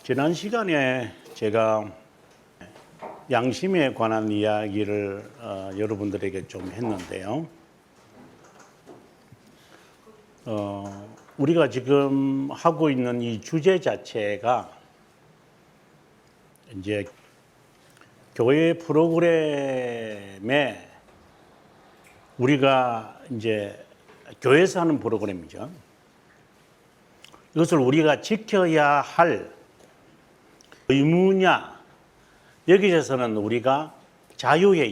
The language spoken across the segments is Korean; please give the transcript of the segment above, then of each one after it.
지난 시간에 제가 양심에 관한 이야기를 여러분들에게 좀 했는데요. 우리가 지금 하고 있는 이 주제 자체가 이제 교회 프로그램에 우리가 이제 교회에서 하는 프로그램이죠. 이것을 우리가 지켜야 할 의무냐, 여기에서는 우리가 자유에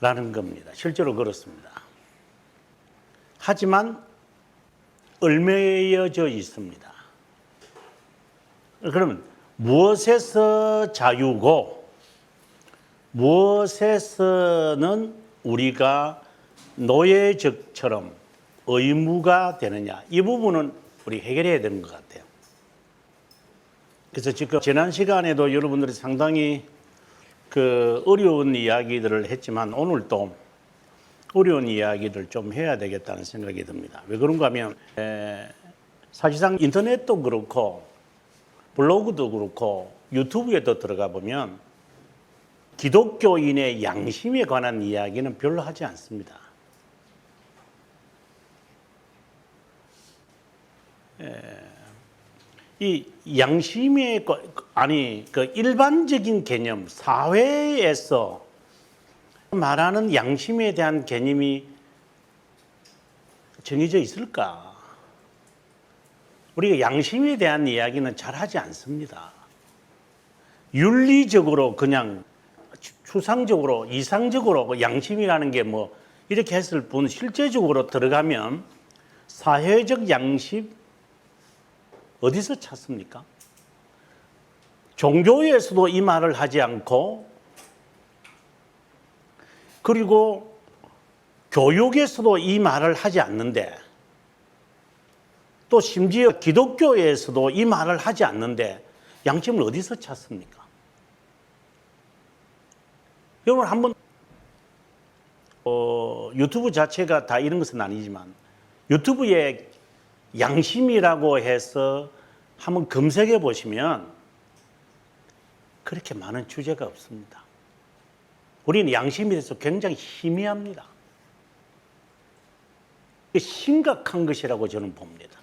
있다라는 겁니다. 실제로 그렇습니다. 하지만 얽매여져 있습니다. 그러면 무엇에서 자유고 무엇에서는 우리가 노예적처럼 의무가 되느냐, 이 부분은 우리 해결해야 되는 것 같아요. 그래서 지금 지난 시간에도 여러분들이 상당히 어려운 이야기들을 했지만 오늘 또 어려운 이야기를 좀 해야 되겠다는 생각이 듭니다. 왜 그런가 하면 사실상 인터넷도 그렇고 블로그도 그렇고 유튜브에도 들어가 보면 기독교인의 양심에 관한 이야기는 별로 하지 않습니다. 이 양심의 일반적인 개념, 사회에서 말하는 양심에 대한 개념이 정해져 있을까? 우리가 양심에 대한 이야기는 잘 하지 않습니다. 윤리적으로 그냥 추상적으로 이상적으로 양심이라는 게 뭐 이렇게 했을 뿐 실제적으로 들어가면 사회적 양심 어디서 찾습니까? 종교에서도 이 말을 하지 않고, 그리고 교육에서도 이 말을 하지 않는데, 또 심지어 기독교에서도 이 말을 하지 않는데 양심을 어디서 찾습니까? 여러분 한번 유튜브 자체가 다 이런 것은 아니지만 유튜브에 양심이라고 해서 한번 검색해 보시면 그렇게 많은 주제가 없습니다. 우리는 양심에 대해서 굉장히 희미합니다. 심각한 것이라고 저는 봅니다.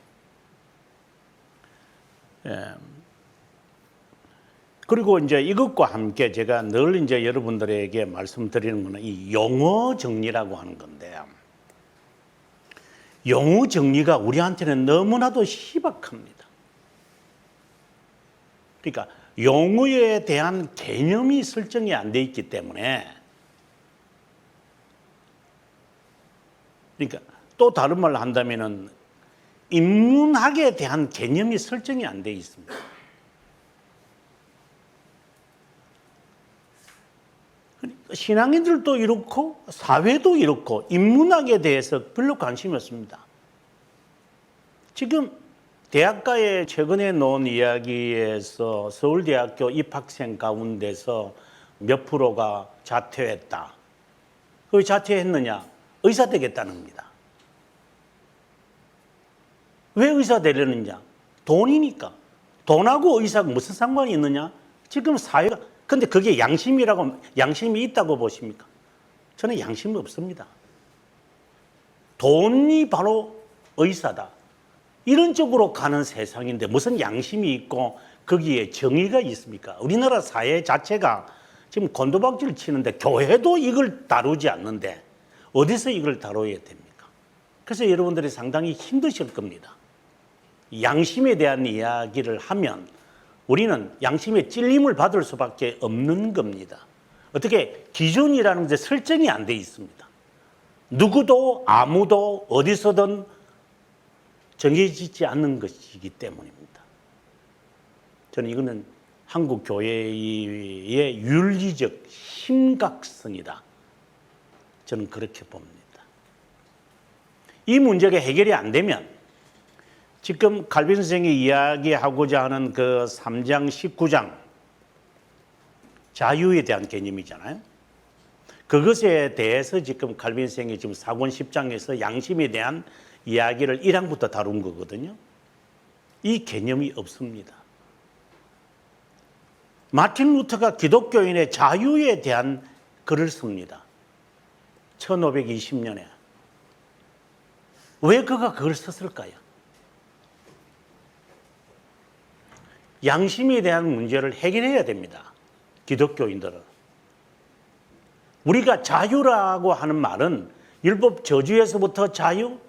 그리고 이제 이것과 함께 제가 늘 이제 여러분들에게 말씀드리는 것은 이 용어 정리라고 하는 건데, 용어 정리가 우리한테는 너무나도 희박합니다. 그러니까 용어에 대한 개념이 설정이 안 돼 있기 때문에, 그러니까 또 다른 말로 한다면은 인문학에 대한 개념이 설정이 안 돼 있습니다. 신앙인들도 이렇고 사회도 이렇고 인문학에 대해서 별로 관심이 없습니다. 지금 대학가에 최근에 놓은 이야기에서 서울대학교 입학생 가운데서 몇 프로가 자퇴했다. 왜 자퇴했느냐? 의사 되겠다는 겁니다. 왜 의사 되려느냐? 돈이니까. 돈하고 의사가 무슨 상관이 있느냐? 지금 사회가, 근데 그게 양심이 있다고 보십니까? 저는 양심이 없습니다. 돈이 바로 의사다. 이런 쪽으로 가는 세상인데 무슨 양심이 있고 거기에 정의가 있습니까? 우리나라 사회 자체가 지금 곤두박질 치는데 교회도 이걸 다루지 않는데 어디서 이걸 다뤄야 됩니까? 그래서 여러분들이 상당히 힘드실 겁니다. 양심에 대한 이야기를 하면 우리는 양심의 찔림을 받을 수밖에 없는 겁니다. 어떻게 기준이라는 게 설정이 안 돼 있습니다. 누구도 아무도 어디서든 정해지지 않는 것이기 때문입니다. 저는 이거는 한국 교회의 윤리적 심각성이다. 저는 그렇게 봅니다. 이 문제가 해결이 안 되면 지금 칼빈 선생이 이야기하고자 하는 그 3장 19장 자유에 대한 개념이잖아요. 그것에 대해서 지금 칼빈 선생이 지금 4권 10장에서 양심에 대한 이야기를 1항부터 다룬 거거든요. 이 개념이 없습니다. 마틴 루터가 기독교인의 자유에 대한 글을 씁니다. 1520년에. 왜 그가 그걸 썼을까요? 양심에 대한 문제를 해결해야 됩니다. 기독교인들은. 우리가 자유라고 하는 말은 율법 저주에서부터 자유,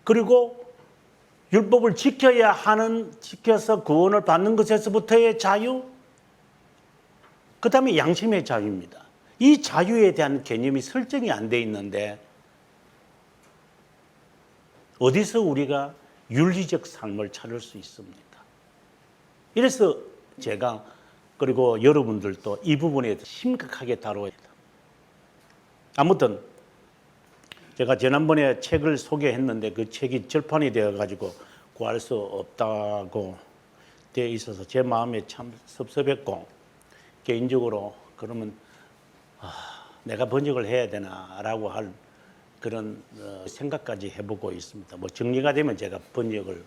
그리고 율법을 지켜서 구원을 받는 것에서부터의 자유, 그 다음에 양심의 자유입니다. 이 자유에 대한 개념이 설정이 안 돼 있는데 어디서 우리가 윤리적 삶을 찾을 수 있습니까? 이래서 제가 그리고 여러분들도 이 부분에 대해서 심각하게 다뤄야 합니다. 아무튼 제가 지난번에 책을 소개했는데 그 책이 절판이 되어가지고 구할 수 없다고 되어 있어서 제 마음에 참 섭섭했고 개인적으로 그러면 내가 번역을 해야 되나라고 할 그런 생각까지 해보고 있습니다. 뭐 정리가 되면 제가 번역을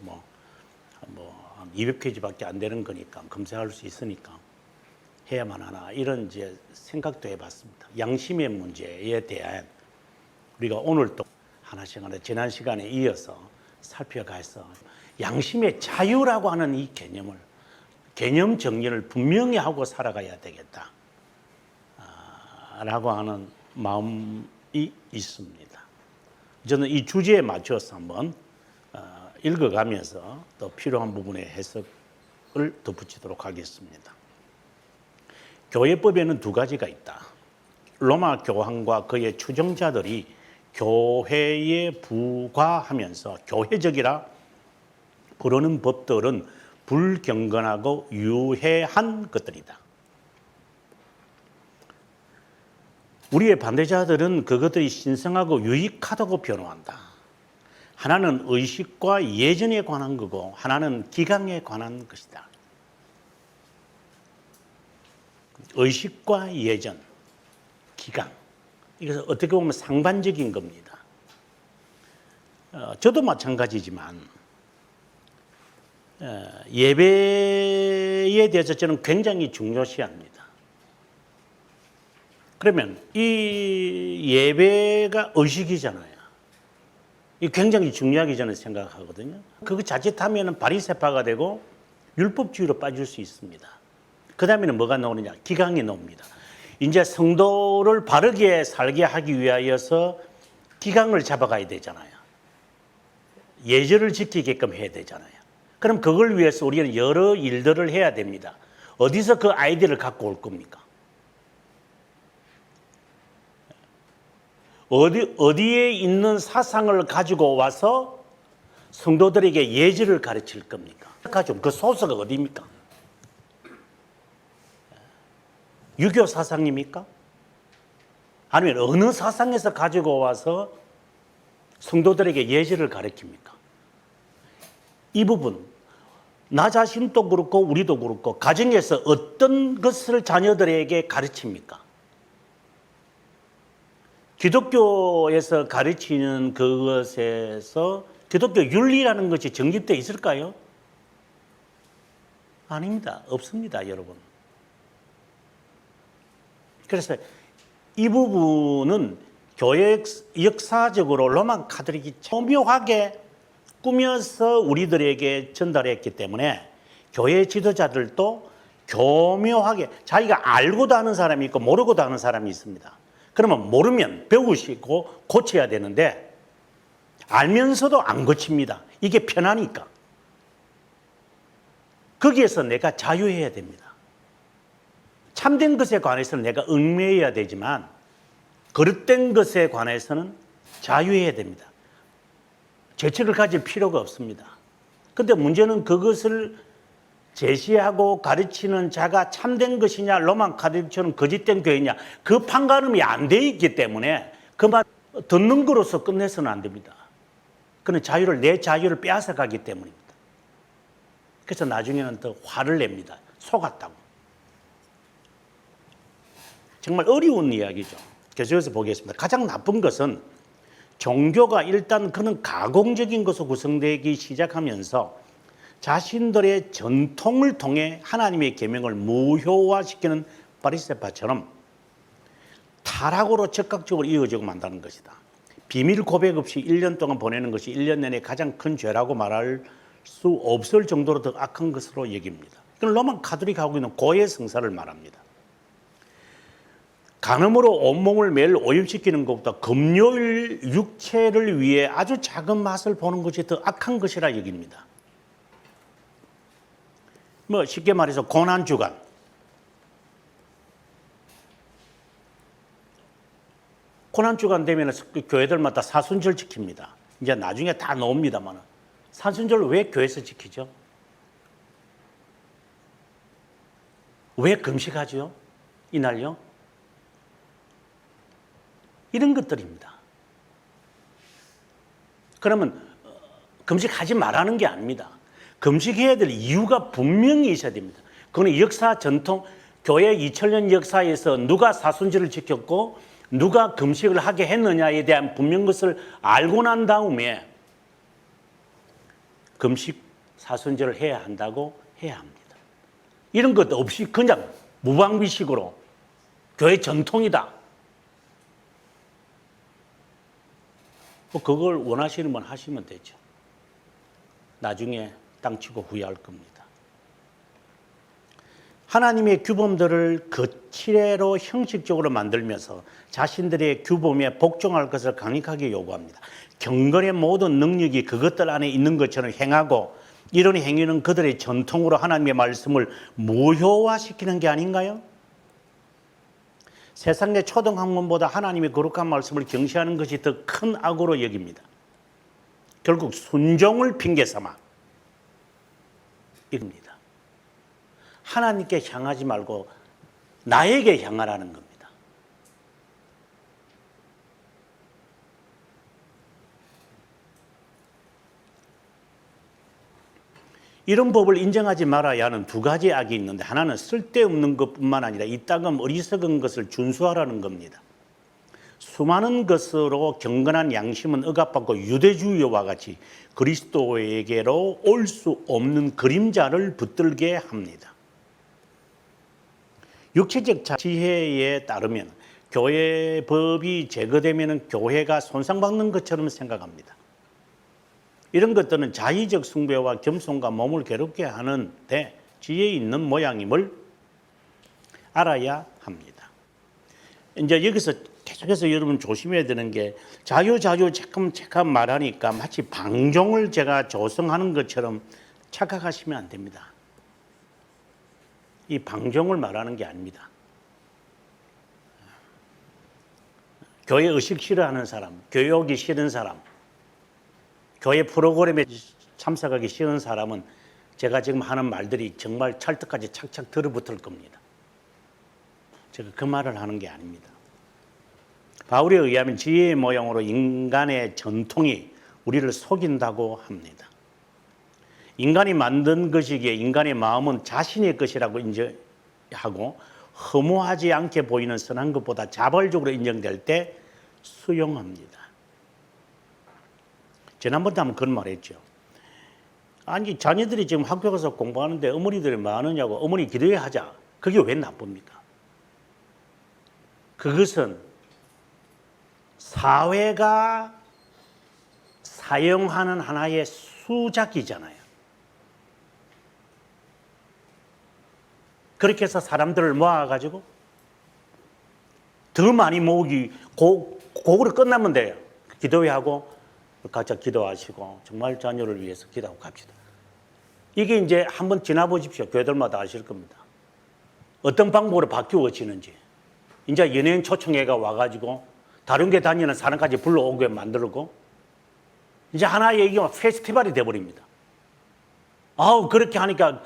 한 200페이지밖에 안 되는 거니까 검색할 수 있으니까 해야만 하나 이런 이제 생각도 해봤습니다. 양심의 문제에 대한 우리가 오늘 또 하나씩 지난 시간에 이어서 살펴가서 양심의 자유라고 하는 이 개념 정리를 분명히 하고 살아가야 되겠다 라고 하는 마음이 있습니다. 저는 이 주제에 맞춰서 한번 읽어가면서 또 필요한 부분의 해석을 덧붙이도록 하겠습니다. 교회법에는 두 가지가 있다. 로마 교황과 그의 추종자들이 교회에 부과하면서 교회적이라 부르는 법들은 불경건하고 유해한 것들이다. 우리의 반대자들은 그것들이 신성하고 유익하다고 변호한다. 하나는 의식과 예전에 관한 거고 하나는 기강에 관한 것이다. 의식과 예전, 기강. 이것은 어떻게 보면 상반적인 겁니다. 저도 마찬가지지만 예배에 대해서 저는 굉장히 중요시합니다. 그러면 이 예배가 의식이잖아요. 이 굉장히 중요하게 저는 생각하거든요. 그거 자칫하면 바리새파가 되고 율법주의로 빠질 수 있습니다. 그 다음에는 뭐가 나오느냐? 기강이 나옵니다. 이제 성도를 바르게 살게 하기 위하여서 기강을 잡아가야 되잖아요. 예절을 지키게끔 해야 되잖아요. 그럼 그걸 위해서 우리는 여러 일들을 해야 됩니다. 어디서 그 아이디어를 갖고 올 겁니까? 어디에 있는 사상을 가지고 와서 성도들에게 예절을 가르칠 겁니까? 그 소스가 어디입니까? 유교 사상입니까? 아니면 어느 사상에서 가지고 와서 성도들에게 예절을 가르칩니까? 이 부분, 나 자신도 그렇고 우리도 그렇고 가정에서 어떤 것을 자녀들에게 가르칩니까? 기독교에서 가르치는 그것에서 기독교 윤리라는 것이 정립되어 있을까요? 아닙니다. 없습니다, 여러분. 그래서 이 부분은 교회 역사적으로 로마 카톨릭이 교묘하게 꾸며서 우리들에게 전달했기 때문에 교회 지도자들도 교묘하게 자기가 알고도 하는 사람이 있고 모르고도 하는 사람이 있습니다. 그러면 모르면 배우시고 고쳐야 되는데 알면서도 안 고칩니다. 이게 편하니까. 거기에서 내가 자유해야 됩니다. 참된 것에 관해서는 내가 얽매여야 되지만 거릇된 것에 관해서는 자유해야 됩니다. 죄책을 가질 필요가 없습니다. 그런데 문제는 그것을 제시하고 가르치는 자가 참된 것이냐 로마 카톨릭처럼 거짓된 교회냐 그 판가름이 안 돼 있기 때문에 그 말 듣는 거로서 끝내서는 안 됩니다. 그는 내 자유를 빼앗아 가기 때문입니다. 그래서 나중에는 더 화를 냅니다. 속았다고. 정말 어려운 이야기죠. 계속해서 보겠습니다. 가장 나쁜 것은 종교가 일단 그는 가공적인 것으로 구성되기 시작하면서 자신들의 전통을 통해 하나님의 계명을 무효화시키는 바리새파처럼 타락으로 적극적으로 이어지고 만다는 것이다. 비밀 고백 없이 1년 동안 보내는 것이 1년 내내 가장 큰 죄라고 말할 수 없을 정도로 더 악한 것으로 여깁니다. 이건 로마 카톨릭하고 있는 고해 성사를 말합니다. 간음으로 온몸을 매일 오염시키는 것보다 금요일 육체를 위해 아주 작은 맛을 보는 것이 더 악한 것이라 여깁니다. 뭐 쉽게 말해서 고난주간, 고난주간 되면 교회들마다 사순절 지킵니다. 이제 나중에 다 나옵니다만 사순절 왜 교회에서 지키죠? 왜 금식하죠? 이날요? 이런 것들입니다. 그러면 금식하지 말라는 게 아닙니다. 금식해야 될 이유가 분명히 있어야 됩니다. 그건 역사 전통, 교회 2000년 역사에서 누가 사순절을 지켰고 누가 금식을 하게 했느냐에 대한 분명 것을 알고 난 다음에 금식 사순절을 해야 한다고 해야 합니다. 이런 것도 없이 그냥 무방비식으로 교회 전통이다. 그걸 원하시는 분 하시면 되죠. 나중에 땅치고 후회할 겁니다. 하나님의 규범들을 거칠애로 형식적으로 만들면서 자신들의 규범에 복종할 것을 강력하게 요구합니다. 경건의 모든 능력이 그것들 안에 있는 것처럼 행하고 이런 행위는 그들의 전통으로 하나님의 말씀을 무효화시키는 게 아닌가요? 세상의 초등학문보다 하나님의 거룩한 말씀을 경시하는 것이 더 큰 악으로 여깁니다. 결국 순종을 핑계 삼아 이겁니다. 하나님께 향하지 말고 나에게 향하라는 겁니다. 이런 법을 인정하지 말아야 하는 두 가지 악이 있는데 하나는 쓸데없는 것뿐만 아니라 이따금 어리석은 것을 준수하라는 겁니다. 수많은 것으로 경건한 양심은 억압받고 유대주의와 같이 그리스도에게로 올 수 없는 그림자를 붙들게 합니다. 육체적 지혜에 따르면 교회 법이 제거되면 교회가 손상받는 것처럼 생각합니다. 이런 것들은 자의적 숭배와 겸손과 몸을 괴롭게 하는데 지혜 있는 모양임을 알아야 합니다. 이제 여기서 계속해서 여러분 조심해야 되는 게 자유 잠깐 말하니까 마치 방종을 제가 조성하는 것처럼 착각하시면 안 됩니다. 이 방종을 말하는 게 아닙니다. 교회 의식 싫어하는 사람, 교회 오기 싫은 사람, 교회 프로그램에 참석하기 싫은 사람은 제가 지금 하는 말들이 정말 찰떡까지 착착 들어붙을 겁니다. 제가 그 말을 하는 게 아닙니다. 바울에 의하면 지혜의 모양으로 인간의 전통이 우리를 속인다고 합니다. 인간이 만든 것이기에 인간의 마음은 자신의 것이라고 인정하고 허무하지 않게 보이는 선한 것보다 자발적으로 인정될 때 수용합니다. 지난번에 한번 그런 말 했죠. 아니 자녀들이 지금 학교 가서 공부하는데 어머니들이 뭐 하느냐고 어머니 기도해 하자. 그게 왜 나쁩니까? 그것은 사회가 사용하는 하나의 수작이잖아요. 그렇게 해서 사람들을 모아가지고 더 많이 모으기, 그거로 끝나면 돼요. 기도회하고 각자 기도하시고 정말 자녀를 위해서 기도하고 갑시다. 이게 이제 한번 지나보십시오. 교회들마다 아실 겁니다. 어떤 방법으로 바뀌어지는지. 이제 연예인 초청회가 와가지고 다른 게 다니는 사람까지 불러오게 만들고 이제 하나의 얘기가 페스티벌이 돼버립니다. 그렇게 하니까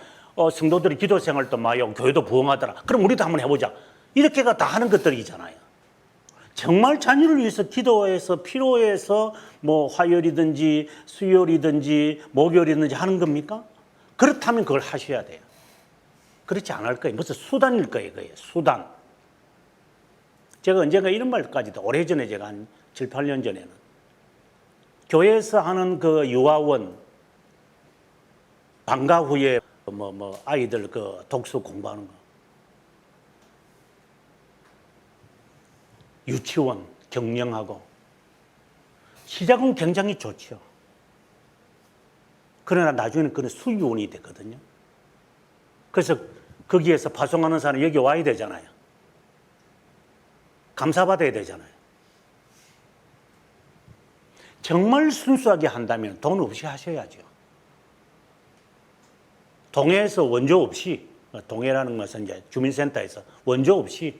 성도들이 기도 생활도 마요. 교회도 부흥하더라. 그럼 우리도 한번 해보자. 이렇게가 다 하는 것들이잖아요. 정말 자녀를 위해서 기도해서 필요해서 뭐 화요일이든지 수요일이든지 목요일이든지 하는 겁니까? 그렇다면 그걸 하셔야 돼요. 그렇지 않을 거예요. 무슨 수단일 거예요. 그게 수단. 제가 언젠가 이런 말까지도 오래전에 제가 한 7, 8년 전에는 교회에서 하는 그 유아원 방과 후에 아이들 그 독서 공부하는 거, 유치원 경영하고 시작은 굉장히 좋죠. 그러나 나중에는 그는 수유원이 되거든요. 그래서 거기에서 파송하는 사람이 여기 와야 되잖아요. 감사받아야 되잖아요. 정말 순수하게 한다면 돈 없이 하셔야죠. 동해에서 원조 없이, 동해라는 것은 이제 주민센터에서 원조 없이,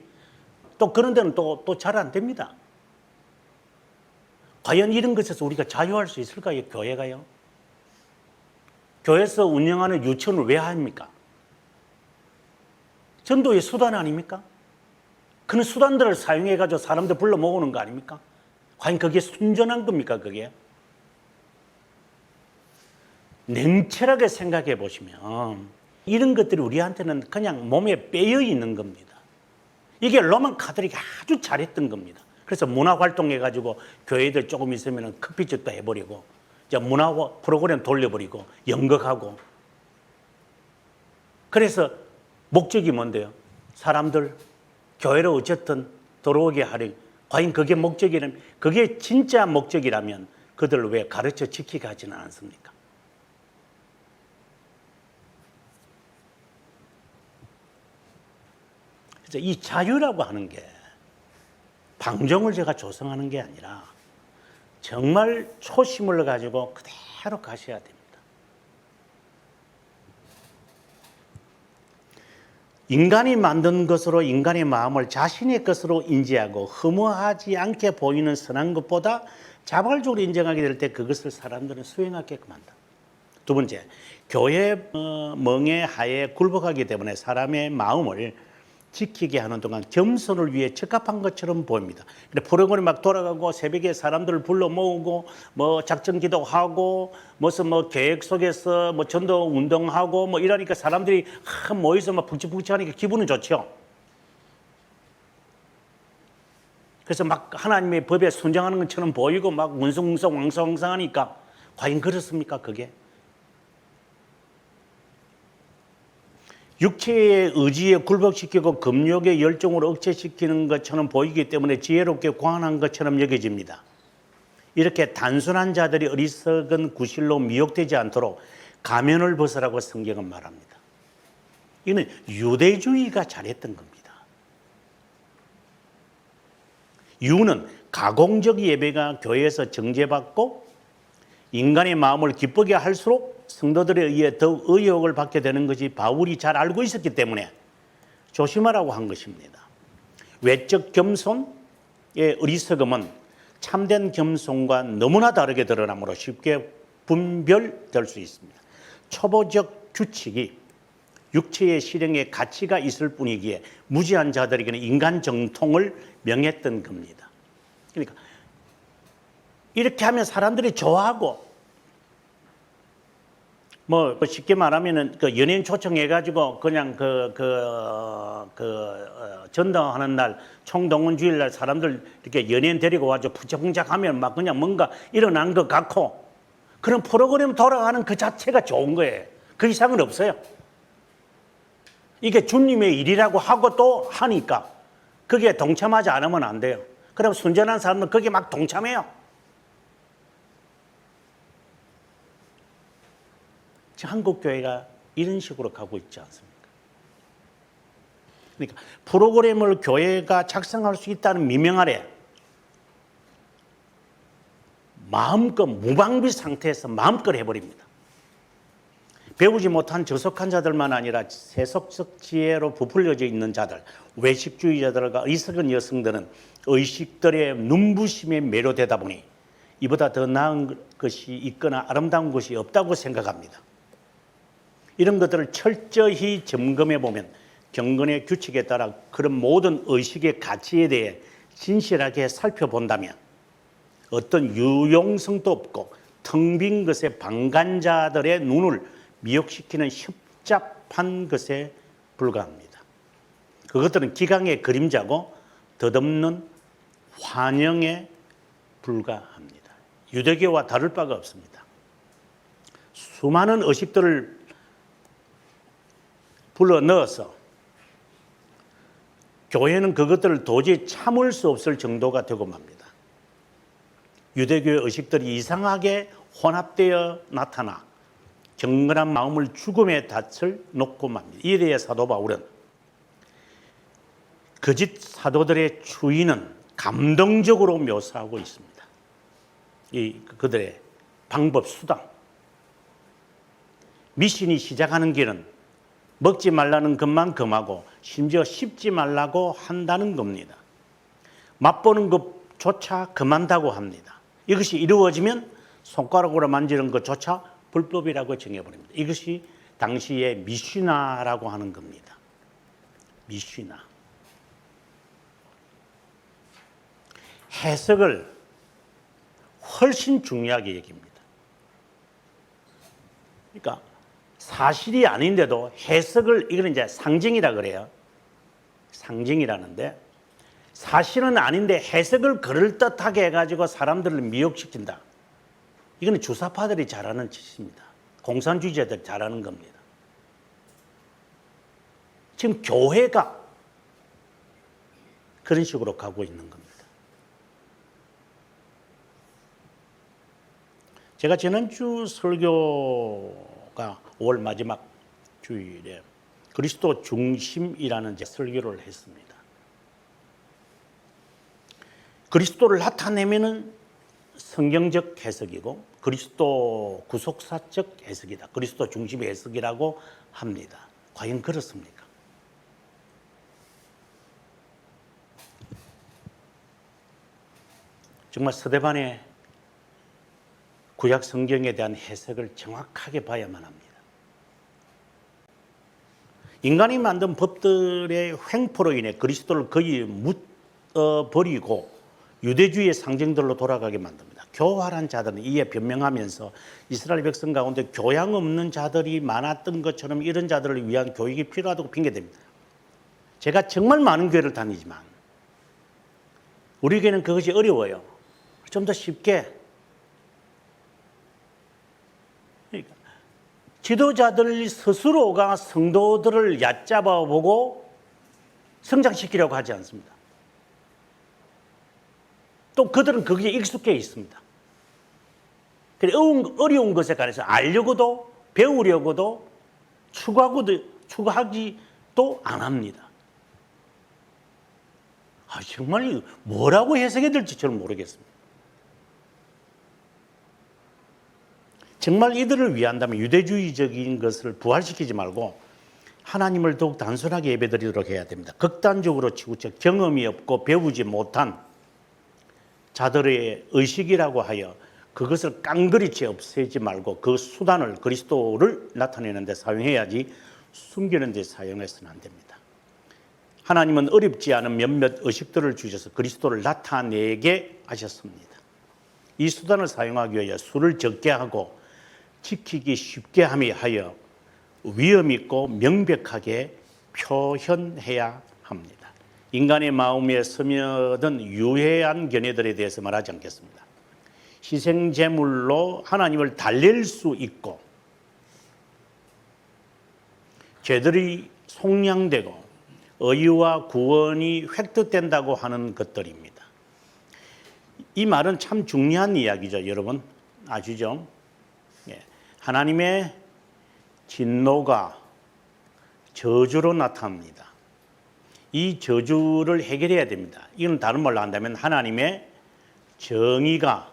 또 그런 데는 또 잘 안 됩니다. 과연 이런 것에서 우리가 자유할 수 있을까요, 교회가요? 교회에서 운영하는 유치원을 왜 합니까? 전도의 수단 아닙니까? 그런 수단들을 사용해가지고 사람들 불러 모으는 거 아닙니까? 과연 그게 순전한 겁니까, 그게? 냉철하게 생각해 보시면 이런 것들이 우리한테는 그냥 몸에 빼여 있는 겁니다. 이게 로만 카톨릭이 아주 잘했던 겁니다. 그래서 문화활동 해가지고 교회들 조금 있으면 커피집도 해버리고 문화 프로그램 돌려버리고 연극하고. 그래서 목적이 뭔데요? 사람들 교회로 어쨌든 들어오게 하려. 과연 그게 목적이라면, 그게 진짜 목적이라면 그들을 왜 가르쳐 지키게 하지는 않습니까? 그래서 이 자유라고 하는 게 방종을 제가 조성하는 게 아니라 정말 초심을 가지고 그대로 가셔야 됩니다. 인간이 만든 것으로 인간의 마음을 자신의 것으로 인지하고 흠모하지 않게 보이는 선한 것보다 자발적으로 인정하게 될 때 그것을 사람들은 수행하게끔 한다. 두 번째, 교회 멍에 하에 굴복하기 때문에 사람의 마음을 지키게 하는 동안 겸손을 위해 적합한 것처럼 보입니다. 프로그램이 막 돌아가고 새벽에 사람들을 불러 모으고 작전 기도하고 무슨 계획 속에서 전도 운동하고 이러니까 사람들이 모여서 북적북적하니까 기분은 좋죠. 그래서 막 하나님의 법에 순종하는 것처럼 보이고 막 운숭운숭 왕성왕성하니까 과연 그렇습니까, 그게? 육체의 의지에 굴복시키고 금욕의 열정으로 억제시키는 것처럼 보이기 때문에 지혜롭게 고안한 것처럼 여겨집니다. 이렇게 단순한 자들이 어리석은 구실로 미혹되지 않도록 가면을 벗으라고 성경은 말합니다. 이는 유대주의가 잘했던 겁니다. 이유는 가공적 예배가 교회에서 정죄받고 인간의 마음을 기쁘게 할수록 성도들에 의해 더욱 의혹을 받게 되는 것이 바울이 잘 알고 있었기 때문에 조심하라고 한 것입니다. 외적 겸손의 어리석음은 참된 겸손과 너무나 다르게 드러나므로 쉽게 분별될 수 있습니다. 초보적 규칙이 육체의 실행에 가치가 있을 뿐이기에 무지한 자들에게는 인간 정통을 명했던 겁니다. 그러니까 이렇게 하면 사람들이 좋아하고 쉽게 말하면은 그 연예인 초청해가지고 그냥 전당하는 날 총동원 주일 날 사람들 이렇게 연예인 데리고 와서 푸짝푸짝하면 막 그냥 뭔가 일어난 것 같고 그런 프로그램 돌아가는 그 자체가 좋은 거예요. 그 이상은 없어요. 이게 주님의 일이라고 하고 또 하니까 거기에 동참하지 않으면 안 돼요. 그럼 순전한 사람은 거기에 막 동참해요. 한국 교회가 이런 식으로 가고 있지 않습니까? 그러니까 프로그램을 교회가 작성할 수 있다는 미명 아래 마음껏 무방비 상태에서 마음껏 해버립니다. 배우지 못한 저속한 자들만 아니라 세속적 지혜로 부풀려져 있는 자들, 외식주의자들과 어리석은 여성들은 의식들의 눈부심에 매료되다 보니 이보다 더 나은 것이 있거나 아름다운 것이 없다고 생각합니다. 이런 것들을 철저히 점검해 보면 경건의 규칙에 따라 그런 모든 의식의 가치에 대해 진실하게 살펴본다면 어떤 유용성도 없고 텅 빈 것에 방관자들의 눈을 미혹시키는 협잡한 것에 불과합니다. 그것들은 기강의 그림자고 덧없는 환영에 불과합니다. 유대교와 다를 바가 없습니다. 수많은 의식들을 불러 넣어서 교회는 그것들을 도저히 참을 수 없을 정도가 되고 맙니다. 유대교의 의식들이 이상하게 혼합되어 나타나 경건한 마음을 죽음의 닻을 놓고 맙니다. 이에 대해 사도 바울은 거짓 사도들의 추인은 감동적으로 묘사하고 있습니다. 그들의 방법, 수단. 미신이 시작하는 길은 먹지 말라는 것만 금하고 심지어 씹지 말라고 한다는 겁니다. 맛보는 것조차 금한다고 합니다. 이것이 이루어지면 손가락으로 만지는 것조차 불법이라고 정해버립니다. 이것이 당시의 미쉬나라고 하는 겁니다. 미쉬나. 해석을 훨씬 중요하게 얘기합니다. 그러니까 사실이 아닌데도 해석을, 이거는 이제 상징이라 그래요. 상징이라는데 사실은 아닌데 해석을 그럴듯하게 해가지고 사람들을 미혹시킨다. 이거는 주사파들이 잘하는 짓입니다. 공산주의자들이 잘하는 겁니다. 지금 교회가 그런 식으로 가고 있는 겁니다. 제가 지난주 설교가 5월 마지막 주일에 그리스도 중심이라는 설교를 했습니다. 그리스도를 나타내면은 성경적 해석이고 그리스도 구속사적 해석이다. 그리스도 중심의 해석이라고 합니다. 과연 그렇습니까? 정말 스데반의 구약 성경에 대한 해석을 정확하게 봐야만 합니다. 인간이 만든 법들의 횡포로 인해 그리스도를 거의 묻어버리고 유대주의의 상징들로 돌아가게 만듭니다. 교활한 자들은 이에 변명하면서 이스라엘 백성 가운데 교양 없는 자들이 많았던 것처럼 이런 자들을 위한 교육이 필요하다고 핑계댑니다. 제가 정말 많은 교회를 다니지만 우리에게는 그것이 어려워요. 좀 더 쉽게. 그러니까 지도자들 스스로가 성도들을 얕잡아 보고 성장시키려고 하지 않습니다. 또 그들은 거기에 익숙해 있습니다. 어려운 것에 관해서 알려고도 배우려고도 추구하기도 안 합니다. 정말 뭐라고 해석해야 될지 저는 모르겠습니다. 정말 이들을 위한다면 유대주의적인 것을 부활시키지 말고 하나님을 더욱 단순하게 예배드리도록 해야 됩니다. 극단적으로 치우쳐 경험이 없고 배우지 못한 자들의 의식이라고 하여 그것을 깡그리치 없애지 말고 그 수단을 그리스도를 나타내는 데 사용해야지 숨기는 데 사용해서는 안 됩니다. 하나님은 어렵지 않은 몇몇 의식들을 주셔서 그리스도를 나타내게 하셨습니다. 이 수단을 사용하기 위하여 수를 적게 하고 지키기 쉽게 함에 하여 위험 있고 명백하게 표현해야 합니다. 인간의 마음에 스며든 유해한 견해들에 대해서 말하지 않겠습니다. 희생제물로 하나님을 달랠 수 있고 죄들이 속량되고 의와 구원이 획득된다고 하는 것들입니다. 이 말은 참 중요한 이야기죠. 여러분 아시죠? 하나님의 진노가 저주로 나타납니다. 이 저주를 해결해야 됩니다. 이건 다른 말로 한다면 하나님의 정의가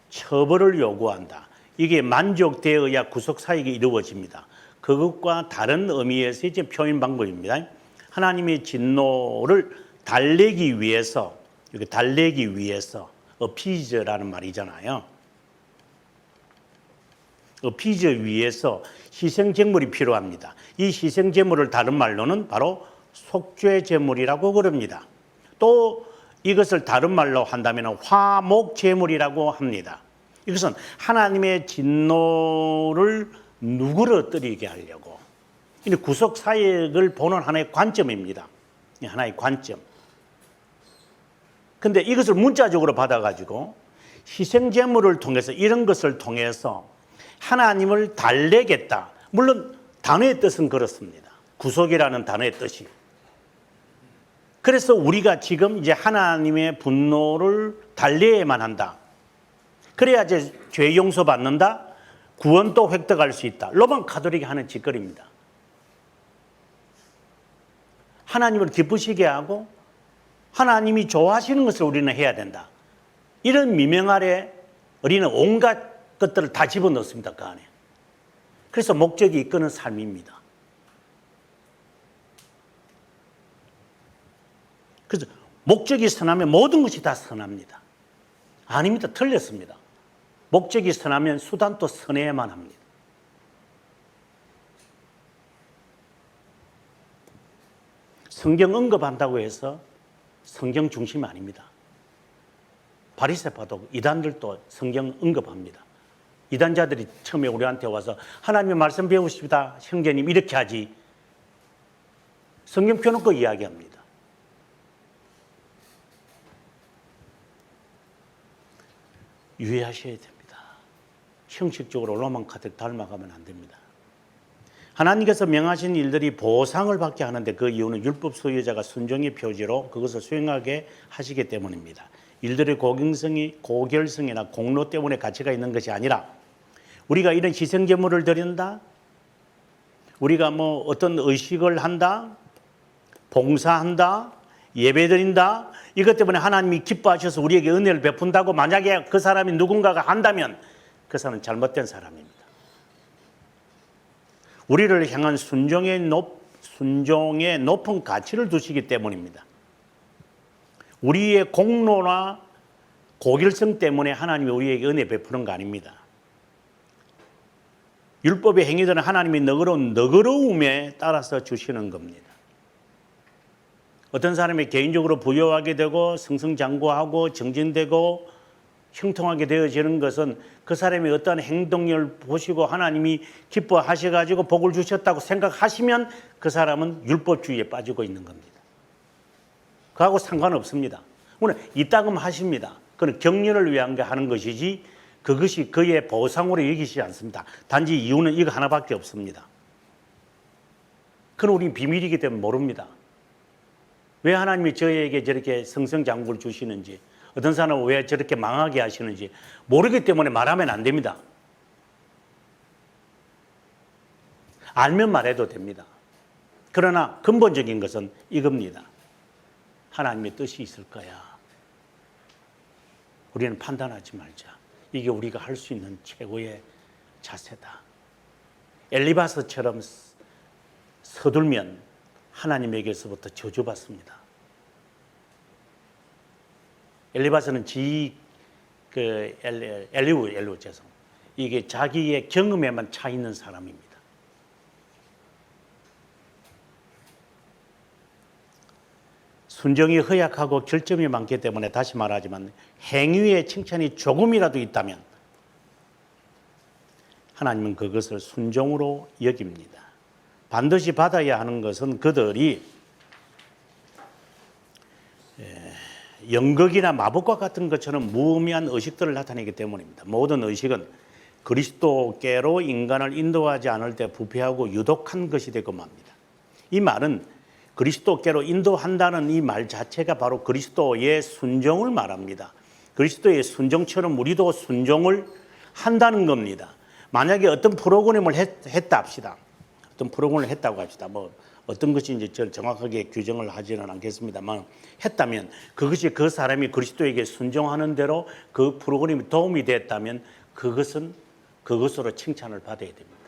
처벌을 요구한다. 이게 만족되어야 구속사역이 이루어집니다. 그것과 다른 의미에서 이제 표현 방법입니다. 하나님의 진노를 달래기 위해서, 어피즈라는 말이잖아요. 어피즈 위해서 희생제물이 필요합니다. 이 희생제물을 다른 말로는 바로 속죄제물이라고 그럽니다. 또 이것을 다른 말로 한다면 화목제물이라고 합니다. 이것은 하나님의 진노를 누그러뜨리게 하려고, 구속사역을 보는 하나의 관점입니다. 하나의 관점. 근데 이것을 문자적으로 받아가지고 희생제물을 통해서 이런 것을 통해서 하나님을 달래겠다. 물론 단어의 뜻은 그렇습니다. 구속이라는 단어의 뜻이. 그래서 우리가 지금 이제 하나님의 분노를 달래야만 한다. 그래야 이제 죄 용서 받는다. 구원도 획득할 수 있다. 로만 가톨릭이 하는 짓거리입니다. 하나님을 기쁘시게 하고 하나님이 좋아하시는 것을 우리는 해야 된다. 이런 미명 아래 우리는 온갖 것들을 다 집어넣습니다. 그 안에. 그래서 목적이 이끄는 삶입니다. 그래서 목적이 선하면 모든 것이 다 선합니다. 아닙니다. 틀렸습니다. 목적이 선하면 수단도 선해야만 합니다. 성경 언급한다고 해서 성경 중심 아닙니다. 바리새파도 이단들도 성경 언급합니다. 이단자들이 처음에 우리한테 와서 하나님의 말씀 배우십시다. 형제님 이렇게 하지. 성경 펴놓고 이야기합니다. 유의하셔야 됩니다. 형식적으로 로만 가톨릭 닮아가면 안 됩니다. 하나님께서 명하신 일들이 보상을 받게 하는데 그 이유는 율법 소유자가 순종의 표지로 그것을 수행하게 하시기 때문입니다. 일들의 고결성이나 공로 때문에 가치가 있는 것이 아니라 우리가 이런 희생제물을 드린다, 우리가 뭐 어떤 의식을 한다, 봉사한다, 예배드린다, 이것 때문에 하나님이 기뻐하셔서 우리에게 은혜를 베푼다고 만약에 그 사람이 누군가가 한다면 그 사람은 잘못된 사람입니다. 우리를 향한 순종의 높은 가치를 두시기 때문입니다. 우리의 공로나 고결성 때문에 하나님이 우리에게 은혜 베푸는 거 아닙니다. 율법의 행위들은 하나님이 너그러움에 따라서 주시는 겁니다. 어떤 사람이 개인적으로 부여하게 되고 승승장구하고 정진되고 형통하게 되어지는 것은 그 사람이 어떤 행동을 보시고 하나님이 기뻐하셔가지고 복을 주셨다고 생각하시면 그 사람은 율법주의에 빠지고 있는 겁니다. 그하고 상관없습니다. 오늘 이따금 하십니다. 그건 격려를 위한 게 하는 것이지 그것이 그의 보상으로 여기시지 않습니다. 단지 이유는 이거 하나밖에 없습니다. 그건 우리는 비밀이기 때문에 모릅니다. 왜 하나님이 저에게 저렇게 승승장구를 주시는지, 어떤 사람은 왜 저렇게 망하게 하시는지 모르기 때문에 말하면 안 됩니다. 알면 말해도 됩니다. 그러나 근본적인 것은 이겁니다. 하나님의 뜻이 있을 거야. 우리는 판단하지 말자. 이게 우리가 할 수 있는 최고의 자세다. 엘리바스처럼 서둘면 하나님에게서부터 저주받습니다. 엘리바스는 엘리우 죄송. 이게 자기의 경험에만 차 있는 사람입니다. 순종이 허약하고 결점이 많기 때문에 다시 말하지만 행위의 칭찬이 조금이라도 있다면 하나님은 그것을 순종으로 여깁니다. 반드시 받아야 하는 것은 그들이 연극이나 마법과 같은 것처럼 무의미한 의식들을 나타내기 때문입니다. 모든 의식은 그리스도께로 인간을 인도하지 않을 때 부패하고 유독한 것이 되고 맙니다. 이 말은 그리스도께로 인도한다는 이 말 자체가 바로 그리스도의 순종을 말합니다. 그리스도의 순종처럼 우리도 순종을 한다는 겁니다. 만약에 어떤 프로그램을 했다 합시다. 어떤 프로그램을 했다고 합시다. 뭐 어떤 것인지 저를 정확하게 규정을 하지는 않겠습니다만 했다면 그것이 그 사람이 그리스도에게 순종하는 대로 그 프로그램이 도움이 됐다면 그것은 그것으로 칭찬을 받아야 됩니다.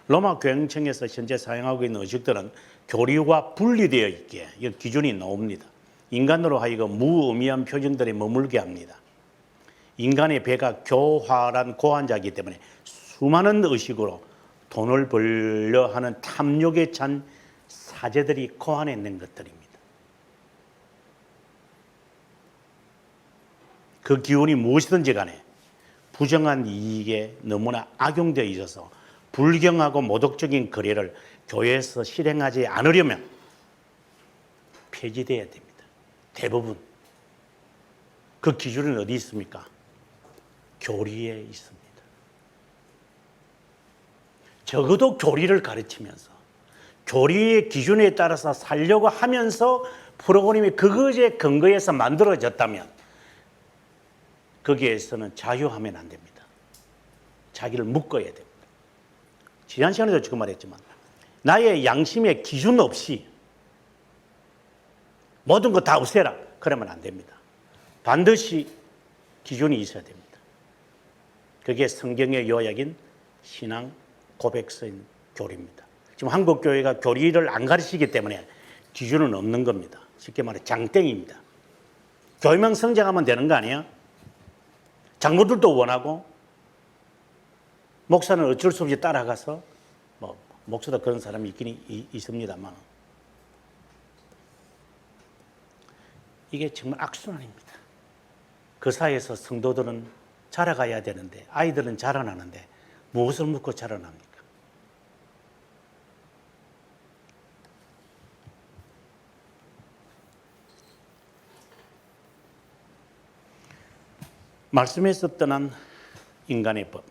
로마 교행청에서 현재 사용하고 있는 의식들은 교리와 분리되어 있게 이 기준이 나옵니다. 인간으로 하여금 무의미한 표정들에 머물게 합니다. 인간의 배가 교활한 고환자이기 때문에 수많은 의식으로 돈을 벌려 하는 탐욕에 찬 사제들이 고안해 낸 것들입니다. 그 기운이 무엇이든지 간에 부정한 이익에 너무나 악용되어 있어서 불경하고 모독적인 거래를 교회에서 실행하지 않으려면 폐지되어야 됩니다. 대부분 그 기준은 어디 있습니까? 교리에 있습니다. 적어도 교리를 가르치면서 교리의 기준에 따라서 살려고 하면서 프로그램이 그것에 근거해서 만들어졌다면 거기에서는 자유하면 안 됩니다. 자기를 묶어야 됩니다. 지난 시간에도 지금 말했지만 나의 양심의 기준 없이 모든 거 다 없애라 그러면 안 됩니다. 반드시 기준이 있어야 됩니다. 그게 성경의 요약인 신앙 고백서인 교리입니다. 지금 한국 교회가 교리를 안 가르치기 때문에 기준은 없는 겁니다. 쉽게 말해 장땡입니다. 교회만 성장하면 되는 거 아니야? 장로들도 원하고 목사는 어쩔 수 없이 따라가서 목사도 그런 사람이 있긴 있습니다만 이게 정말 악순환입니다. 그 사이에서 성도들은 자라가야 되는데 아이들은 자라나는데 무엇을 묻고 자라납니까? 말씀에서 떠난 인간의 법.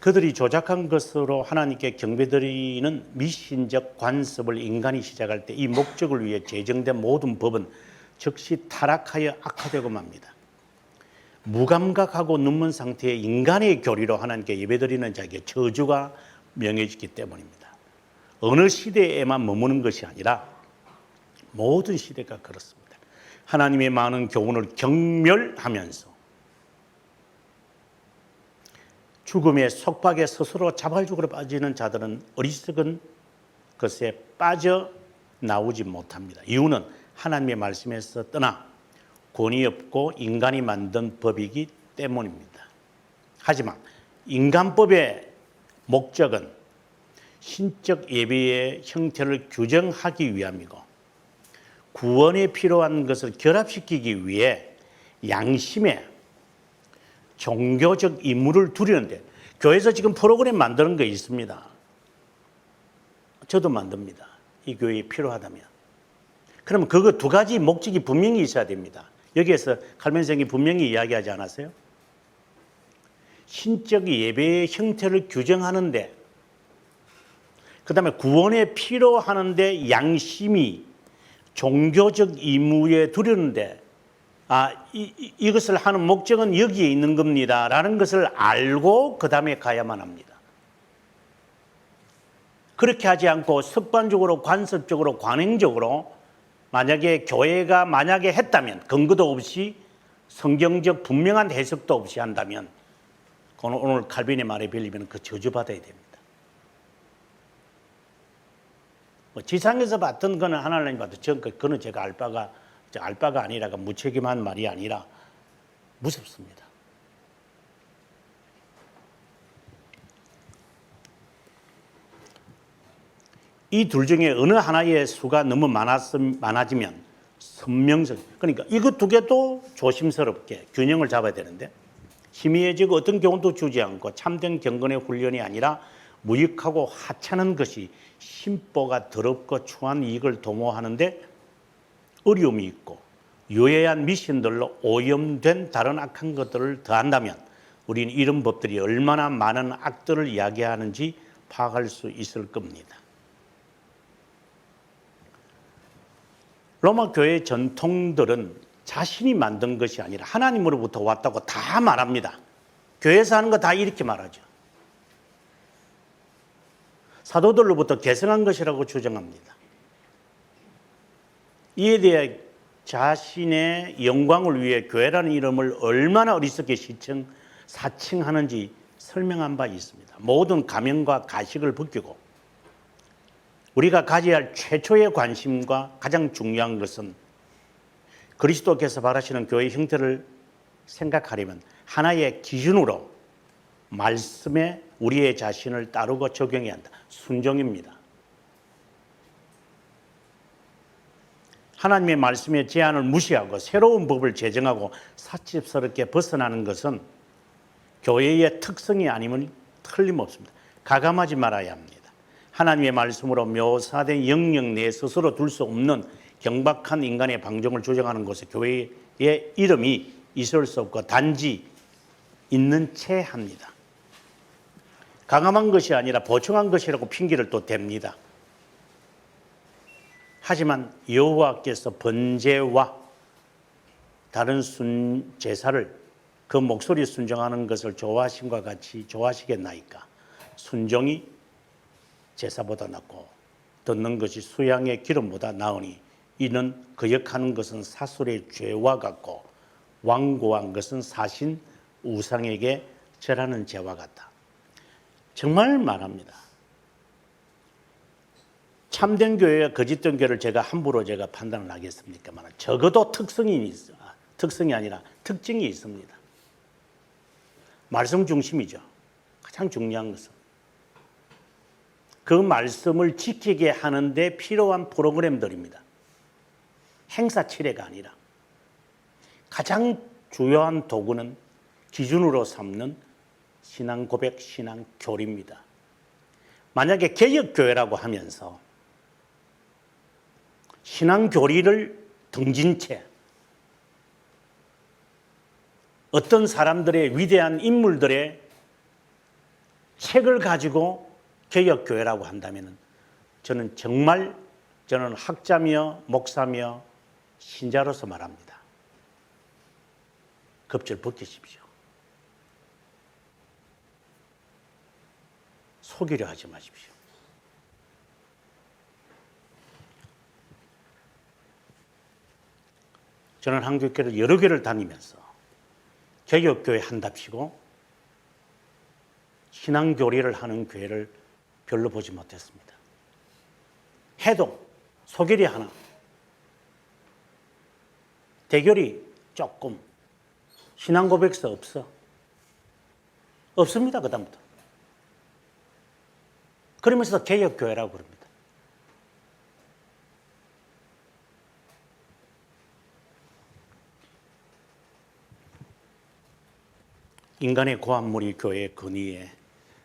그들이 조작한 것으로 하나님께 경배드리는 미신적 관습을 인간이 시작할 때 이 목적을 위해 제정된 모든 법은 즉시 타락하여 악화되고 맙니다. 무감각하고 눈먼 상태의 인간의 교리로 하나님께 예배드리는 자에게 저주가 명해지기 때문입니다. 어느 시대에만 머무는 것이 아니라 모든 시대가 그렇습니다. 하나님의 많은 교훈을 경멸하면서 죽음의 속박에 스스로 자발적으로 빠지는 자들은 어리석은 것에 빠져나오지 못합니다. 이유는 하나님의 말씀에서 떠나 권위 없고 인간이 만든 법이기 때문입니다. 하지만 인간법의 목적은 신적 예배의 형태를 규정하기 위함이고 구원에 필요한 것을 결합시키기 위해 양심의 종교적 임무를 두려는데 교회에서 지금 프로그램 만드는 거 있습니다. 저도 만듭니다. 이 교회에 필요하다면. 그러면 그거 두 가지 목적이 분명히 있어야 됩니다. 여기에서 칼빈 선생님이 분명히 이야기하지 않았어요? 신적 예배의 형태를 규정하는데 그 다음에 구원에 필요하는데 양심이 종교적 임무에 두려는데 이것을 하는 목적은 여기에 있는 겁니다 라는 것을 알고 그 다음에 가야만 합니다. 그렇게 하지 않고 습관적으로 관습적으로 관행적으로 만약에 교회가 만약에 했다면 근거도 없이 성경적 분명한 해석도 없이 한다면 오늘 칼빈의 말에 빌리면 그 저주받아야 됩니다. 지상에서 봤던 거는 하나님 봤던 그거는 제가 알바가 아니라 무책임한 말이 아니라 무섭습니다. 이 둘 중에 어느 하나의 수가 너무 많아지면 선명성, 그러니까 이거 두 개도 조심스럽게 균형을 잡아야 되는데 희미해지고 어떤 경우도 주지 않고 참된 경건의 훈련이 아니라 무익하고 하찮은 것이 심보가 더럽고 추한 이익을 도모하는데 어려움이 있고 유해한 미신들로 오염된 다른 악한 것들을 더한다면 우리는 이런 법들이 얼마나 많은 악들을 이야기하는지 파악할 수 있을 겁니다. 로마 교회의 전통들은 자신이 만든 것이 아니라 하나님으로부터 왔다고 다 말합니다. 교회에서 하는 거 다 이렇게 말하죠. 사도들로부터 계승한 것이라고 주장합니다. 이에 대해 자신의 영광을 위해 교회라는 이름을 얼마나 어리석게 사칭하는지 설명한 바 있습니다. 모든 가면과 가식을 벗기고 우리가 가져야 할 최초의 관심과 가장 중요한 것은 그리스도께서 바라시는 교회의 형태를 생각하려면 하나의 기준으로 말씀에 우리의 자신을 따르고 적용해야 한다. 순종입니다. 하나님의 말씀의 제안을 무시하고 새로운 법을 제정하고 사치스럽게 벗어나는 것은 교회의 특성이 아니면 틀림없습니다. 가감하지 말아야 합니다. 하나님의 말씀으로 묘사된 영역 내에 스스로 둘 수 없는 경박한 인간의 방종을 조정하는 것에 교회의 이름이 있을 수 없고 단지 있는 채 합니다. 강함한 것이 아니라 보충한 것이라고 핑계를 또 댑니다. 하지만 여호와께서 번제와 다른 제사를 그 목소리 순종하는 것을 좋아하심과 같이 좋아하시겠나이까. 순종이 제사보다 낫고 듣는 것이 수양의 기름보다 나으니 이는 거역하는 것은 사술의 죄와 같고 완고한 것은 사신 우상에게 절하는 죄와 같다. 정말 말합니다. 참된 교회와 거짓된 교회를 제가 함부로 판단을 하겠습니까만 적어도 특성이 아니라 특징이 있습니다. 말씀 중심이죠. 가장 중요한 것은 그 말씀을 지키게 하는데 필요한 프로그램들입니다. 행사치레가 아니라 가장 주요한 도구는 기준으로 삼는 신앙 고백, 신앙 교리입니다. 만약에 개혁교회라고 하면서 신앙 교리를 등진 채 어떤 사람들의 위대한 인물들의 책을 가지고 개혁교회라고 한다면 저는 학자며 목사며 신자로서 말합니다. 겁질 벗기십시오. 속이려 하지 마십시오. 저는 한국교회를 여러 개를 다니면서 개혁교회 한답시고 신앙교리를 하는 교회를 별로 보지 못했습니다. 해도 소결이 하나, 대결이 조금, 신앙 고백서 없어. 없습니다, 그다음부터. 그러면서 개혁교회라고 그럽니다. 인간의 고한물이 교회의 근위에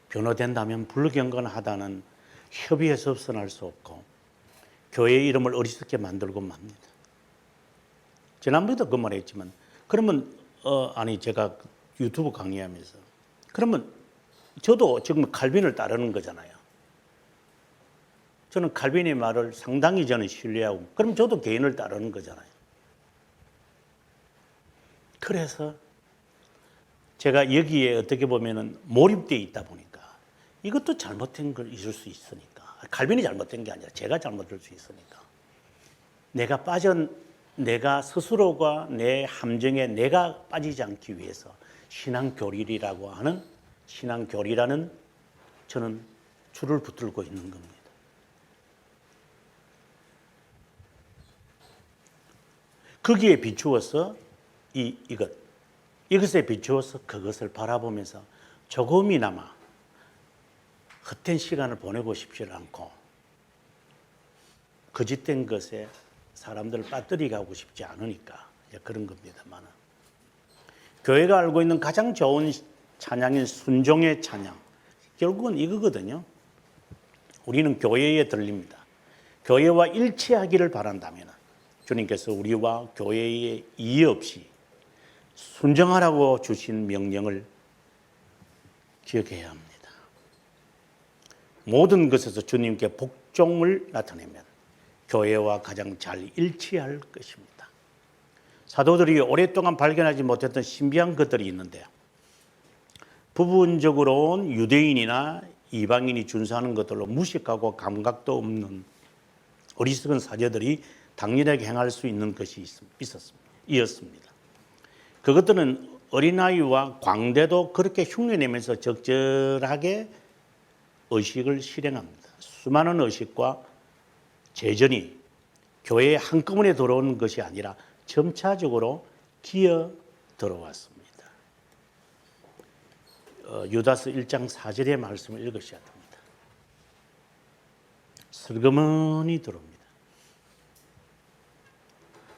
변호된다면 불경건하다는 협의에서 벗어날 수 없고 교회의 이름을 어리석게 만들고 맙니다. 지난번에도 그 말했지만 그러면 제가 유튜브 강의하면서 그러면 저도 지금 칼빈을 따르는 거잖아요. 저는 칼빈의 말을 상당히 저는 신뢰하고 그럼 저도 개인을 따르는 거잖아요. 그래서 제가 여기에 어떻게 보면은 몰입되어 있다 보니까 이것도 잘못된 걸 있을 수 있으니까 칼빈이 잘못된 게 아니라 제가 잘못될 수 있으니까 내가 스스로가 내 함정에 내가 빠지지 않기 위해서 신앙교리라는 저는 줄을 붙들고 있는 겁니다. 거기에 비추어서 이것에 비추어서 그것을 바라보면서 조금이나마 헛된 시간을 보내고 싶지 않고 거짓된 것에 사람들을 빠뜨리게 하고 싶지 않으니까 그런 겁니다만 교회가 알고 있는 가장 좋은 찬양인 순종의 찬양 결국은 이거거든요. 우리는 교회에 들립니다. 교회와 일치하기를 바란다면 주님께서 우리와 교회에 이의 없이 순종하라고 주신 명령을 기억해야 합니다. 모든 것에서 주님께 복종을 나타내면 교회와 가장 잘 일치할 것입니다. 사도들이 오랫동안 발견하지 못했던 신비한 것들이 있는데요. 부분적으로는 유대인이나 이방인이 준수하는 것들로 무식하고 감각도 없는 어리석은 사제들이 당연하게 행할 수 있는 것이 이었습니다. 그것들은 어린아이와 광대도 그렇게 흉내내면서 적절하게 의식을 실행합니다. 수많은 의식과 제전이 교회에 한꺼번에 들어오는 것이 아니라 점차적으로 기어 들어왔습니다. 유다서 1장 4절의 말씀을 읽으셔야 됩니다. 슬그머니 들어옵니다.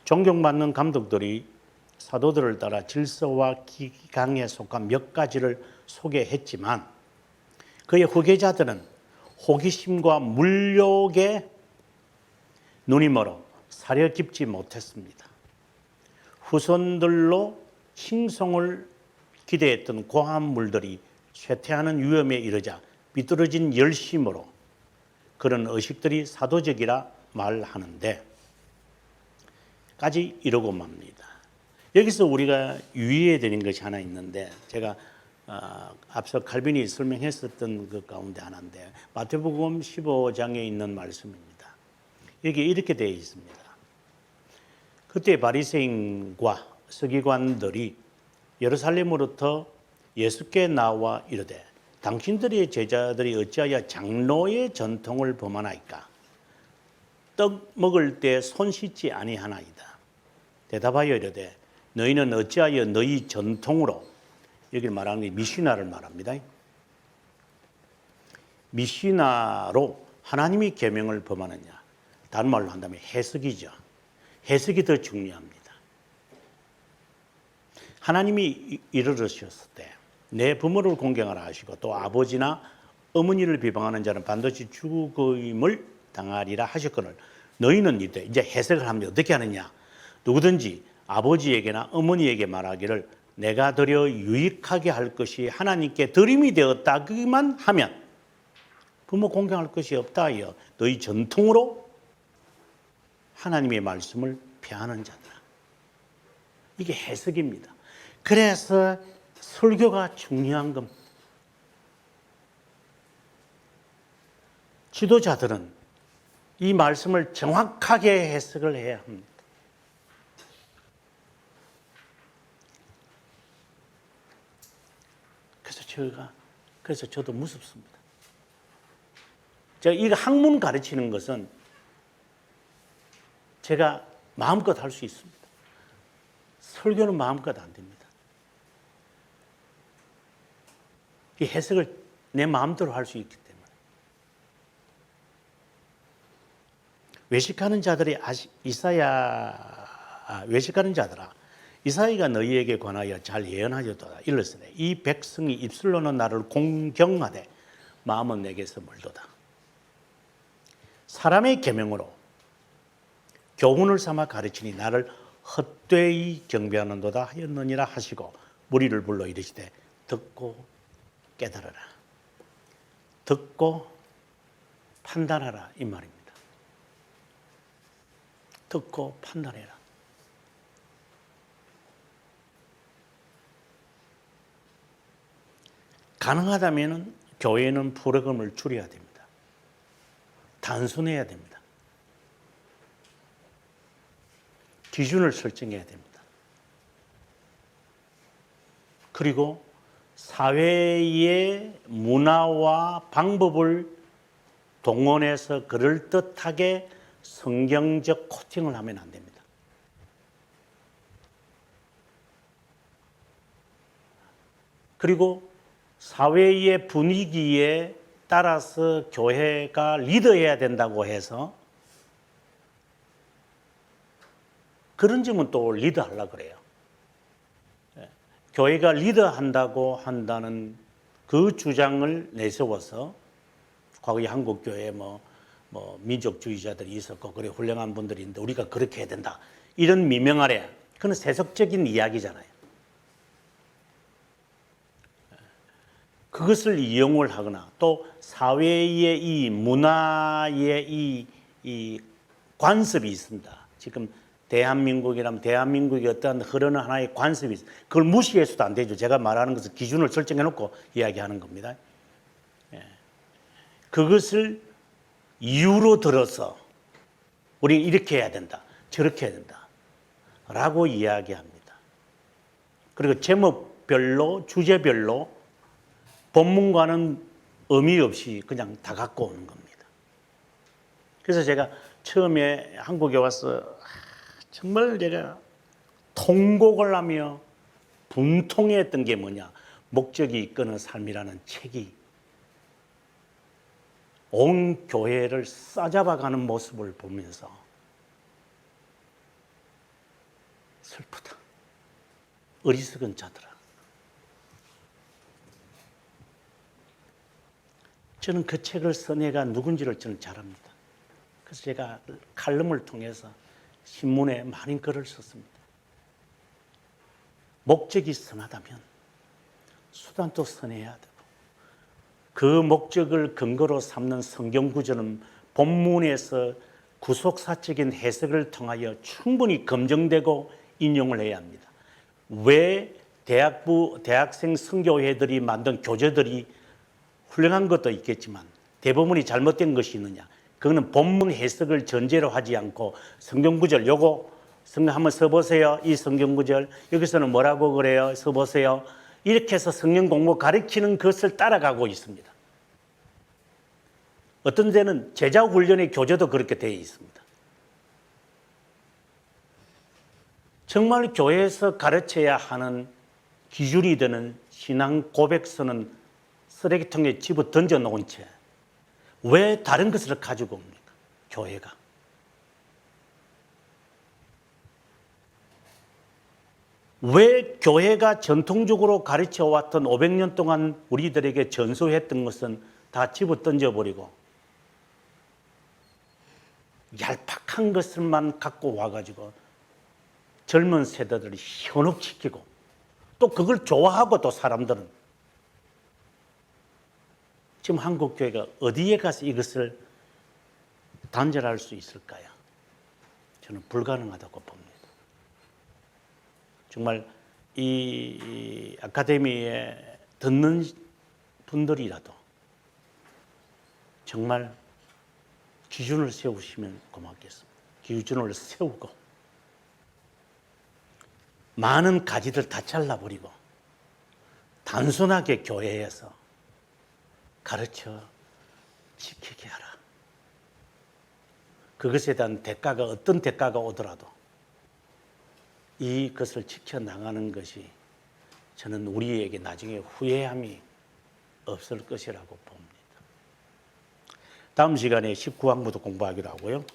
존경받는 감독들이 사도들을 따라 질서와 기강에 속한 몇 가지를 소개했지만 그의 후계자들은 호기심과 물욕에 눈이 멀어 사려 깊지 못했습니다. 후손들로 칭송을 기대했던 고한물들이 쇠퇴하는 위험에 이르자 비뚤어진 열심으로 그런 의식들이 사도적이라 말하는데 까지 이러고 맙니다. 여기서 우리가 유의해야 되는 것이 하나 있는데 제가 앞서 칼빈이 설명했었던 그 가운데 하나인데 마태복음 15장에 있는 말씀입니다. 여기 이렇게 되어 있습니다. 그때 바리새인과 서기관들이 예루살렘으로부터 예수께 나와 이르되 당신들의 제자들이 어찌하여 장로의 전통을 범하나이까? 떡 먹을 때 손 씻지 아니하나이다. 대답하여 이르되 너희는 어찌하여 너희 전통으로, 여기 말하는 게 미시나를 말합니다. 미시나로 하나님의 계명을 범하느냐? 다른 말로 한다면 해석이죠. 해석이 더 중요합니다. 하나님이 이르르셨을 때 내 부모를 공경하라 하시고 또 아버지나 어머니를 비방하는 자는 반드시 죽임을 당하리라 하셨거늘 너희는 이제 해석을 하면 어떻게 하느냐? 누구든지 아버지에게나 어머니에게 말하기를 내가 드려 유익하게 할 것이 하나님께 드림이 되었다기만 하면 부모 공경할 것이 없다 하여 너희 전통으로 하나님의 말씀을 폐하는 자들아. 이게 해석입니다. 그래서 설교가 중요한 겁니다. 지도자들은 이 말씀을 정확하게 해석을 해야 합니다. 그래서 저도 무섭습니다. 제가 이 학문 가르치는 것은 제가 마음껏 할 수 있습니다. 설교는 마음껏 안 됩니다. 이 해석을 내 마음대로 할 수 있기 때문에. 외식하는 자들이 외식하는 자들아, 이사야가 너희에게 관하여 잘 예언하였도다. 일렀으되 이 백성이 입술로는 나를 공경하되 마음은 내게서 멀도다. 사람의 계명으로 교훈을 삼아 가르치니 나를 헛되이 경배하는도다 하였느니라 하시고 무리를 불러 이르시되 듣고 깨달아라. 듣고 판단하라 이 말입니다. 듣고 판단해라. 가능하다면 교회는 프로그램을 줄여야 됩니다. 단순해야 됩니다. 기준을 설정해야 됩니다. 그리고 사회의 문화와 방법을 동원해서 그럴듯하게 성경적 코팅을 하면 안 됩니다. 그리고 사회의 분위기에 따라서 교회가 리더해야 된다고 해서 그런 점은 또 리드하려고 그래요. 교회가 리드한다고 한다는 그 주장을 내세워서 과거에 한국교회에 뭐 민족주의자들이 있었고 그래 훌륭한 분들이 있는데 우리가 그렇게 해야 된다. 이런 미명 아래 그건 세속적인 이야기잖아요. 그것을 이용을 하거나 또 사회의 이 문화의 이 관습이 있습니다. 지금 대한민국이라면 대한민국이 어떠한 흐르는 하나의 관습이 있어요. 그걸 무시해서도 안 되죠. 제가 말하는 것은 기준을 설정해 놓고 이야기하는 겁니다. 그것을 이유로 들어서 우리는 이렇게 해야 된다. 저렇게 해야 된다. 라고 이야기합니다. 그리고 제목별로 주제별로 본문과는 의미 없이 그냥 다 갖고 오는 겁니다. 그래서 제가 처음에 한국에 와서 정말 제가 통곡을 하며 분통했던 게 뭐냐. 목적이 이끄는 삶이라는 책이 온 교회를 싸잡아가는 모습을 보면서 슬프다. 어리석은 자들아. 저는 그 책을 쓴 애가 누군지를 저는 잘 압니다. 그래서 제가 칼럼을 통해서 신문에 많은 글을 썼습니다. 목적이 선하다면 수단도 선해야 되고, 그 목적을 근거로 삼는 성경 구절은 본문에서 구속사적인 해석을 통하여 충분히 검증되고 인용을 해야 합니다. 왜 대학생 선교회들이 만든 교재들이 훌륭한 것도 있겠지만 대부분이 잘못된 것이 있느냐? 그거는 본문 해석을 전제로 하지 않고 성경 구절, 요거 성경 한번 써보세요. 이 성경 구절 여기서는 뭐라고 그래요? 써보세요. 이렇게 해서 성경 공부 가르치는 것을 따라가고 있습니다. 어떤 데는 제자 훈련의 교재도 그렇게 되어 있습니다. 정말 교회에서 가르쳐야 하는 기준이 되는 신앙 고백서는 쓰레기통에 집어 던져 놓은 채 왜 다른 것을 가지고 옵니까? 교회가. 왜 교회가 전통적으로 가르쳐 왔던 500년 동안 우리들에게 전수했던 것은 다 집어 던져버리고 얄팍한 것을만 갖고 와가지고 젊은 세대들이 현혹시키고 또 그걸 좋아하고 또 사람들은 지금 한국교회가 어디에 가서 이것을 단절할 수 있을까요? 저는 불가능하다고 봅니다. 정말 이 아카데미에 듣는 분들이라도 정말 기준을 세우시면 고맙겠습니다. 기준을 세우고 많은 가지들 다 잘라버리고 단순하게 교회에서 가르쳐 지키게 하라. 그것에 대한 대가가 어떤 대가가 오더라도 이것을 지켜나가는 것이 저는 우리에게 나중에 후회함이 없을 것이라고 봅니다. 다음 시간에 19항부터 공부하기로 하고요.